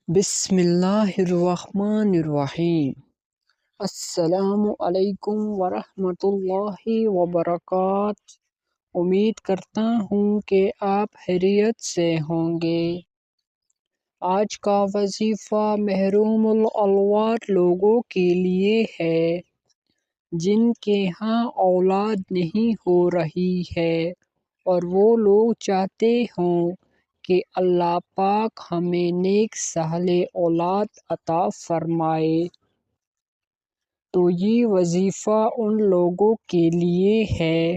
بسم اللہ الرحمن الرحیم۔ السلام علیکم ورحمۃ اللہ وبرکاتہ۔ امید کرتا ہوں کہ آپ خیریت سے ہوں گے۔ آج کا وظیفہ محروم الأولاد لوگوں کے لیے ہے جن کے ہاں اولاد نہیں ہو رہی ہے اور وہ لوگ چاہتے ہوں کہ اللہ پاک ہمیں نیک صالح اولاد عطا فرمائے، تو یہ وظیفہ ان لوگوں کے لیے ہے۔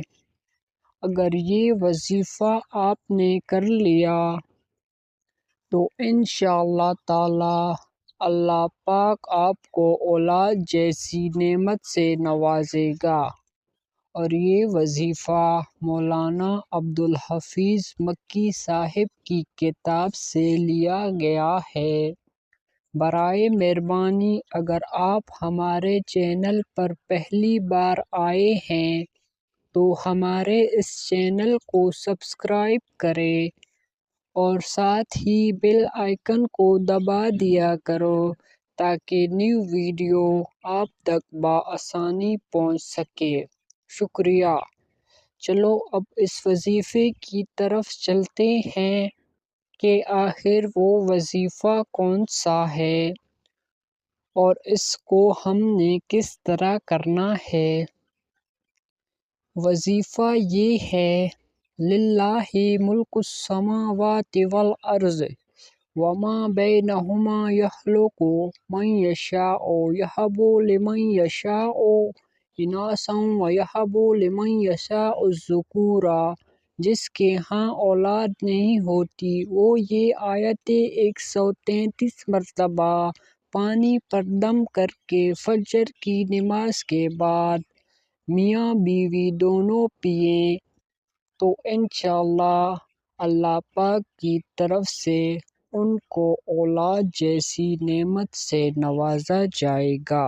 اگر یہ وظیفہ آپ نے کر لیا تو انشاءاللہ تعالی اللہ پاک آپ کو اولاد جیسی نعمت سے نوازے گا۔ اور یہ وظیفہ مولانا عبدالحفیظ مکی صاحب کی کتاب سے لیا گیا ہے۔ برائے مہربانی اگر آپ ہمارے چینل پر پہلی بار آئے ہیں تو ہمارے اس چینل کو سبسکرائب کریں اور ساتھ ہی بیل آئیکن کو دبا دیا کرو تاکہ نیو ویڈیو آپ تک بآسانی پہنچ سکے۔ شکریہ۔ چلو اب اس وظیفے کی طرف چلتے ہیں کہ آخر وہ وظیفہ کون سا ہے اور اس کو ہم نے کس طرح کرنا ہے۔ وظیفہ یہ ہے: للہ ملک السماوات والارض وما بینہما یخلق من یشاء یہب لمن یشاء اناثا ویہب لمن یشاء الذکور۔ جس کے ہاں اولاد نہیں ہوتی وہ یہ آیتیں 133 مرتبہ پانی پر دم کر کے فجر کی نماز کے بعد میاں بیوی دونوں پڑھیں تو انشاءاللہ اللہ پاک کی طرف سے ان کو اولاد جیسی نعمت سے نوازا جائے گا۔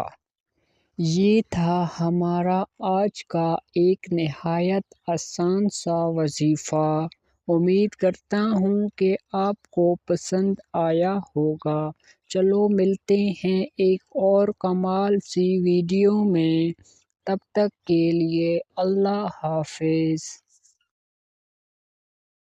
یہ تھا ہمارا آج کا ایک نہایت آسان سا وظیفہ۔ امید کرتا ہوں کہ آپ کو پسند آیا ہوگا۔ چلو ملتے ہیں ایک اور کمال سی ویڈیو میں، تب تک کے لیے اللہ حافظ۔